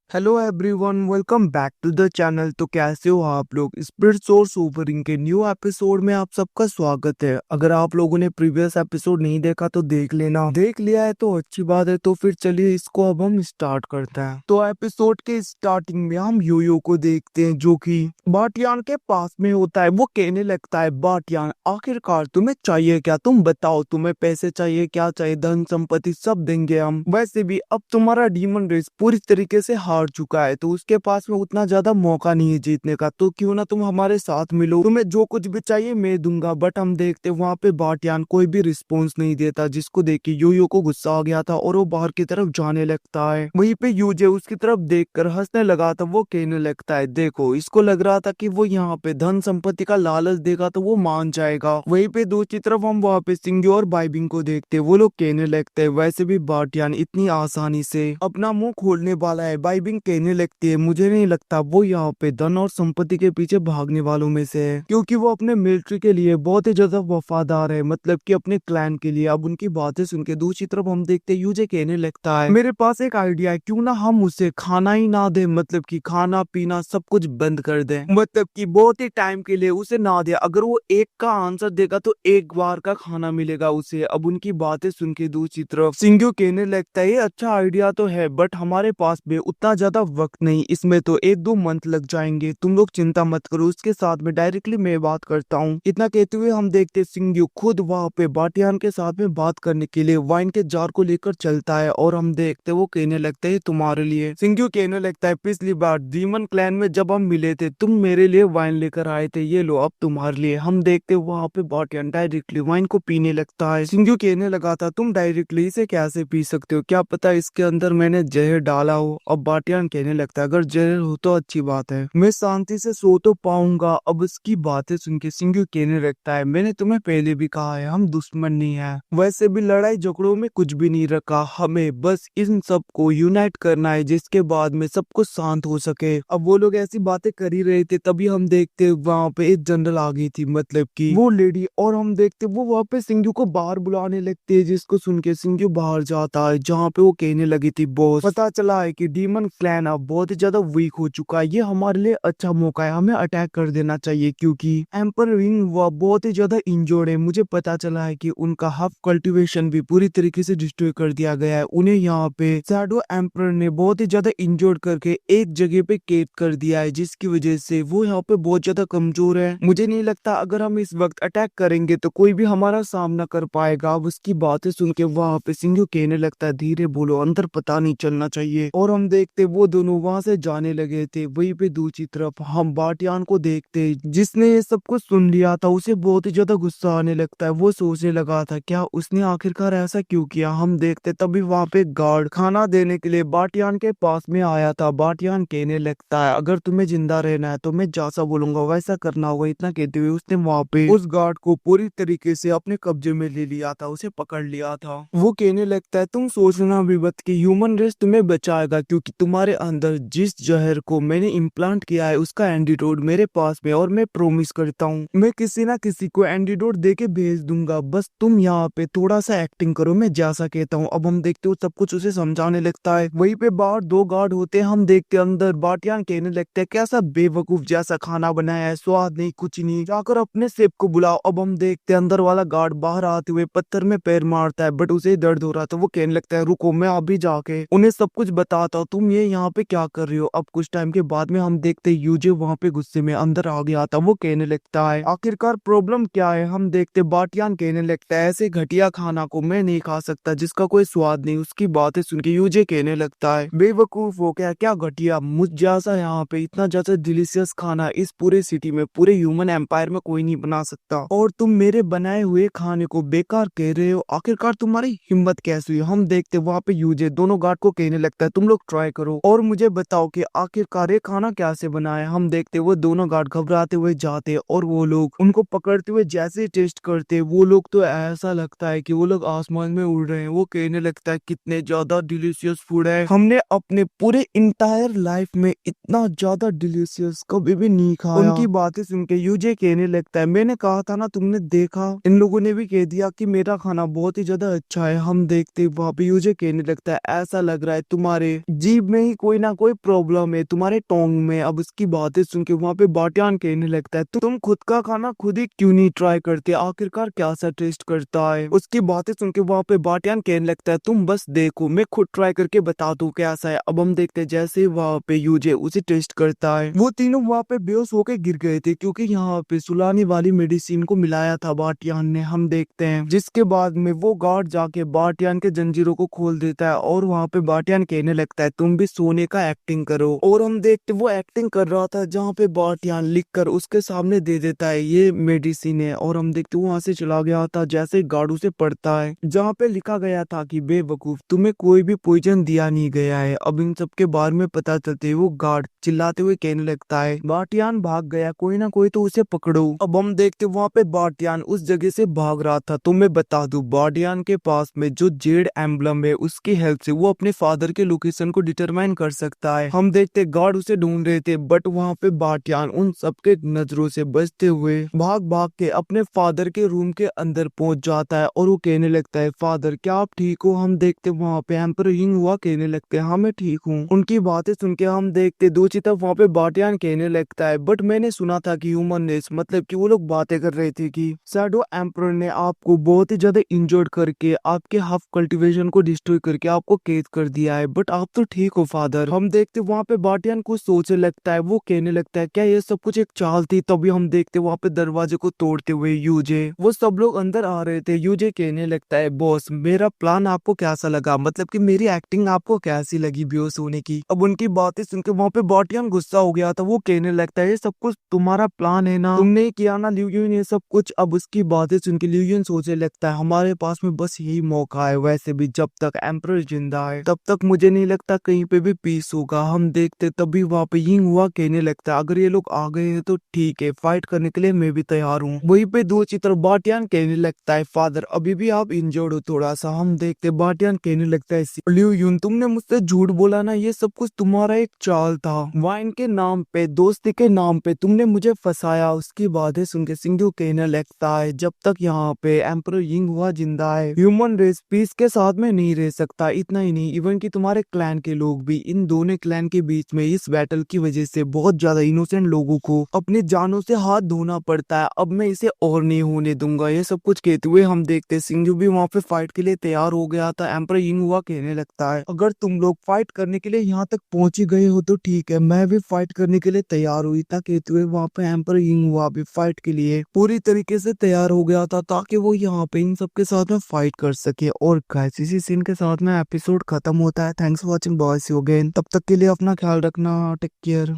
Hello everyone, welcome back to the channel. तो कैसे हो आप लोग। स्पिरिट सोर्स ओवरिंग के न्यू एपिसोड में आप सबका स्वागत है। अगर आप लोगों ने प्रीवियस एपिसोड नहीं देखा तो देख लेना, देख लिया है तो अच्छी बात है। तो फिर चलिए इसको अब हम स्टार्ट करते हैं। तो एपिसोड के स्टार्टिंग में हम योयो को देखते हैं जो कि बाटियान के पास में होता है। वो कहने लगता है, बाटियान आखिरकार तुम्हें चाहिए क्या, तुम बताओ, तुम्हें पैसे चाहिए, क्या चाहिए, धन संपत्ति सब देंगे हम। वैसे भी अब तुम्हारा डीमन रेस पूरी तरीके से हार चुका है, तो उसके पास में उतना ज्यादा मौका नहीं है जीतने का। तो क्यों ना तुम हमारे साथ मिलो, तुम्हें जो कुछ भी चाहिए मैं दूंगा। बट हम देखते वहां पे बाटियान कोई भी रिस्पॉन्स नहीं देता, जिसको देख के यूयो को गुस्सा आ गया था और वो बाहर की तरफ जाने लगता है। वहीं पे यूजे उसकी तरफ देखकर हंसने लगा था। वो कहने लगता है, देखो इसको लग रहा था कि वो यहाँ पे धन संपत्ति का लालच देगा तो वो मान जाएगा। वहीं पे दूसरी तरफ हम वहाँ पे सिंग्यो और बाइबिंग को देखते, वो लोग कहने लगते हैं, वैसे भी बाटियान इतनी आसानी से अपना मुंह खोलने वाला है। बाइबिंग कहने लगती है, मुझे नहीं लगता वो यहाँ पे धन और संपत्ति के पीछे भागने वालों में से है, क्योंकि वो अपने मिलिट्री के लिए बहुत ही ज्यादा वफादार है, मतलब कि अपने क्लैन के लिए। अब उनकी बातें सुन के दूसरी तरफ हम देखते हैं यूजे कहने लगता है, मेरे पास एक आइडिया है, क्यों ना हम उसे खाना ही ना दे, मतलब कि खाना पीना सब कुछ बंद कर दे, मतलब कि बहुत ही टाइम के लिए उसे ना दे। अगर वो एक का आंसर देगा तो एक बार का खाना मिलेगा उसे। अब उनकी बातें सुन के दूसरी तरफ सिंग्यो कहने लगता है, ये अच्छा आइडिया तो है, बट हमारे पास भी उतना ज्यादा वक्त नहीं, इसमें तो 1-2 मंथ लग जाएंगे, तुम लोग चिंता मत करो, उसके साथ में डायरेक्टली मैं बात करता हूँ। इतना कहते हुए हम देखते सिंग्यो खुद वहाँ पे बाटियान के साथ में बात करने के लिए वाइन के जार को लेकर चलता है। और हम देखते वो कहने लगता है, तुम्हारे लिए। सिंग्यो कहने लगता है, पिछली बार डीमन क्लैन में जब हम मिले थे तुम मेरे लिए वाइन लेकर आए थे, ये लो अब तुम्हारे लिए। हम देखते वहाँ पे बाटियान डायरेक्टली वाइन को पीने लगता है। सिंग्यो कहने लगा था, तुम डायरेक्टली इसे कैसे पी सकते हो, क्या पता इसके अंदर मैंने जहर डाला हो। अब बाटियान कहने लगता है, अगर जहर हो तो अच्छी बात है, मैं शांति से सो तो पाऊंगा। अब उसकी बातें सुन के सिंग्यो कहने लगता है, मैंने तुम्हें पहले भी कहा है हम दुश्मन नहीं है, वैसे भी लड़ाई झगड़ों में कुछ भी नहीं रखा, हमें बस इन सब को यूनाइट करना है, जिसके बाद में सब कुछ शांत हो सके। अब वो लोग ऐसी बातें कर ही रहे थे, तभी हम देखते वहाँ पे एक जनरल आ गई थी, मतलब कि वो लेडी। और हम देखते वो वहाँ पे सिंग्यो को बाहर बुलाने लगते है, जिसको सुन के सिंग्यो बाहर जाता है, जहाँ पे वो कहने लगी थी, बॉस पता चला है कि डीमन क्लैन अब बहुत ही ज्यादा वीक हो चुका है, ये हमारे लिए अच्छा मौका है, हमें अटैक कर देना चाहिए, क्योंकि एम्पर विंग वो बहुत ही ज्यादा इंजर्ड है। मुझे पता चला है कि उनका हब कल्टीवेशन भी पूरी तरीके से डिस्ट्रॉय कर दिया गया है, उन्हें यहाँ पे शैडो एम्पर ने बहुत ही ज्यादा इंजर्ड करके एक जगह पे कैद कर दिया है, जिसकी वजह से वो यहाँ पे बहुत ज्यादा कमजोर है। मुझे नहीं लगता अगर हम इस वक्त अटैक करेंगे तो कोई भी हमारा सामना कर पाएगा। अब उसकी बातें सुन के वहाँ पे सिंग्यो कहने लगता है, धीरे बोलो, अंदर पता नहीं चलना चाहिए। और हम देखते वो दोनों वहां से जाने लगे थे। वहीं पे दूसरी तरफ हम बाटियान को देखते, जिसने ये सब कुछ सुन लिया था, उसे बहुत ही ज्यादा गुस्सा आने लगता है। वो सोचने लगा था, क्या उसने आखिरकार ऐसा क्यों किया। हम देखते तभी वहां पे गार्ड खाना देने के लिए बाटियान के पास में आया था। बाटियान कहने लगता है, अगर तुम्हें जिंदा रहना है तो मैं जैसा बोलूंगा वैसा करना होगा। इतना कहते हुए उसने वहां पे उस गार्ड को पूरी तरीके से अपने कब्जे में ले लिया था, उसे पकड़ लिया था। वो कहने लगता है, तुम सोचना भी मत कि ह्यूमन रेस तुम्हें बचाएगा, क्योंकि तुम्हारे अंदर जिस जहर को मैंने इम्प्लांट किया है उसका एंटीडोट मेरे पास में, और मैं प्रॉमिस करता हूँ मैं किसी ना किसी को एंटीडोट दे के भेज दूंगा, बस तुम यहाँ पे थोड़ा सा एक्टिंग करो, मैं जैसा कहता हूँ। अब हम देखते हो सब कुछ उसे समझाने लगता है। वहीं पे बाहर 2 गार्ड होते हैं, हम देखते अंदर बाटियान कहने लगते हैं, कैसा बेवकूफ जैसा खाना बनाया है, स्वाद नहीं कुछ नहीं, जाकर अपने सेफ को बुलाओ। अब हम देखते अंदर वाला गार्ड बाहर आते हुए पत्थर में पैर मारता है, बट उसे दर्द हो रहा था। वो कहने लगता है, रुको मैं अभी जाके उन्हें सब कुछ बताता हूँ, तुम ये यहाँ पे क्या कर रही हो। अब कुछ टाइम के बाद में हम देखते यूजे वहाँ पे गुस्से में अंदर आ गया था। वो कहने लगता है, आखिरकार प्रॉब्लम क्या है। हम देखते बाटियान कहने लगता है, ऐसे घटिया खाना को मैं नहीं खा सकता जिसका कोई स्वाद नहीं। उसकी बातें सुन के यूजे कहने लगता है, बेवकूफ हो क्या, क्या घटिया, मुझ जैसा यहाँ पे इतना ज्यादा डिलीशियस खाना इस पूरे सिटी में, पूरे ह्यूमन एम्पायर में कोई नहीं बना सकता, और तुम मेरे बनाए हुए खाने को बेकार कह रहे हो, आखिरकार तुम्हारी हिम्मत कैसी हुई। हम देखते वहाँ पे यूजे दोनों गार्ड को कहने लगता है, तुम लोग ट्राई करो और मुझे बताओ कि आखिरकार ये खाना कैसे बना है। हम देखते वो दोनों गार्ड घबराते हुए जाते, और वो लोग उनको पकड़ते हुए जैसे टेस्ट करते, वो लोग तो ऐसा लगता है कि वो लोग आसमान में उड़ रहे हैं। वो कहने लगता है, कितने ज्यादा डिलीशियस फूड है, हमने अपने पूरे इंटायर लाइफ में इतना ज्यादा डिलीशियस कभी भी नहीं खाया। उनकी बातें सुन के यूजे कहने लगता है, मैंने कहा था ना, तुमने देखा, इन लोगों ने भी कह दिया कि मेरा खाना बहुत ही ज्यादा अच्छा है। हम देखते वहाँ पे यूजे कहने लगता है, ऐसा लग रहा है तुम्हारे जीभ में ही कोई ना कोई प्रॉब्लम है तुम्हारे टोंग में। अब उसकी बातें सुन के वहाँ पे बाटियान कहने लगता है तुम खुद का खाना खुद ही क्यों नहीं ट्राई करते, आखिरकार क्या सा टेस्ट करता है। उसकी बातें सुन के वहाँ पे बाटियान कहने लगता है तुम बस देखो मैं खुद ट्राई करके बता दूं कैसा है। अब हम देखते हैं जैसे वहाँ पे यूजे उसे टेस्ट करता है, वो तीनों वहाँ पे बेहोश होके गिर गए थे क्योंकि यहाँ पे सुलाने वाली मेडिसिन को मिलाया था बाटियान ने। हम देखते हैं जिसके बाद में वो गार्ड जाके बाटियान के जंजीरों को खोल देता है और वहाँ पे बाटियान कहने लगता है तुम भी सोने का एक्टिंग करो। और हम देखते वो एक्टिंग कर रहा था जहाँ पे बाटियान लिख कर उसके सामने दे देता है ये मेडिसिन है। और हम देखते वहां से चला गया था जैसे गार्ड उसे पढ़ता है जहाँ पे लिखा गया था कि बेवकूफ तुम्हें कोई भी पॉइजन दिया नहीं गया है। अब इन सब के बारे में पता चलते वो गार्ड चिल्लाते हुए कहने लगता है बाटियान भाग गया, कोई ना कोई तो उसे पकड़ो। अब हम देखते वहाँ पे बाटियान उस जगह से भाग रहा था। तो मैं बता दूं बाटियान के पास में जो जेड एम्बलम है उसकी हेल्प से वो अपने फादर के लोकेशन को डिटरमाइन कर सकता है। हम देखते गार्ड उसे ढूंढ रहे थे बट वहाँ पे बाटियान उन सबके नजरों से बचते हुए भाग भाग के अपने फादर के रूम के अंदर पहुंच जाता है और वो कहने लगता है फादर क्या आप ठीक हो। हम देखते वहाँ पे एम्पर यिंग हुआ कहने लगते हैं हाँ मैं ठीक हूँ। उनकी बातें सुन के हम देखते दूसरी तरफ वहाँ पे बाटियान कहने लगता है बट मैंने सुना था कि ह्यूमन रेस मतलब कि वो लोग बातें कर रहे थे कि शैडो एम्पर ने आपको बहुत ही ज्यादा इंजर्ड करके आपके हफ कल्टीवेशन को डिस्ट्रॉय करके आपको कैद कर दिया है बट आप तो ठीक हो फादर। हम देखते वहाँ पे बाटियान कुछ सोचने लगता है, वो कहने लगता है क्या ये सब कुछ एक चाल थी। तभी हम देखते वहाँ पे दरवाजे को तोड़ते हुए यूजे, वो सब लोग अंदर आ रहे थे। यूजे कहने लगता है बॉस मेरा प्लान आपको कैसा लगा, मतलब कि मेरी एक्टिंग आपको कैसी लगी बेहोश होने की। अब उनकी बातें सुनकर वहाँ पे बाटियान गुस्सा हो गया था, वो कहने लगता है ये सब कुछ तुम्हारा प्लान है ना, तुमने ही किया ना ल्यूयन ये सब कुछ। अब उसकी बातें सुन के ल्यूयन सोचने लगता है हमारे पास में बस यही मौका है, वैसे भी जब तक एम्परर जिंदा है तब तक मुझे नहीं लगता कहीं पे भी पीस होगा। हम देखते तभी वहाँ पे यिंग हुआ कहने लगता है अगर ये लोग आ गए हैं तो ठीक है, फाइट करने के लिए मैं भी तैयार हूँ। वहीं पे दूसरी तरफ बाटियान कहने लगता है फादर अभी भी आप इंजर्ड हो थोड़ा सा। हम देखते बाटियान कहने लगता है ल्यूयन तुमने मुझसे झूठ बोला ना, ये सब कुछ तुम्हारा एक चाल था, वाइन के नाम पे दोस्ती के नाम पे तुमने मुझे फंसाया। उसकी बातें सुन के सिंधु कहने लगता है जब तक यहाँ पे एम्परर यिंग हुआ जिंदा है ह्यूमन रेस पीस के साथ में नहीं रह सकता। इतना ही नहीं इवन कि तुम्हारे क्लैन के लोग भी, इन दोनों क्लैन के बीच में इस बैटल की वजह से बहुत ज्यादा इनोसेंट लोगों को अपनी जानों से हाथ धोना पड़ता है। अब मैं इसे और नहीं होने दूंगा। ये सब कुछ कहते हुए हम देखते सिंधु भी वहाँ पे फाइट के लिए तैयार हो गया था। एम्परर यिंग हुआ कहने लगता है अगर तुम लोग फाइट करने के लिए यहाँ तक पहुंची गए हो तो ठीक है, मैं भी फाइट करने के लिए तैयार हुई। इतना कहते हुए वहाँ पे एम्परर यिंग हुआ भी फाइट के लिए पूरी तरीके से तैयार हो गया था ताकि वो यहाँ पे इन सबके साथ में फाइट कर सके। और गाइस इसी सीन के साथ में एपिसोड खत्म होता है। Thanks for watching boys, you again. तब तक के लिए अपना ख्याल रखना, टेक केयर।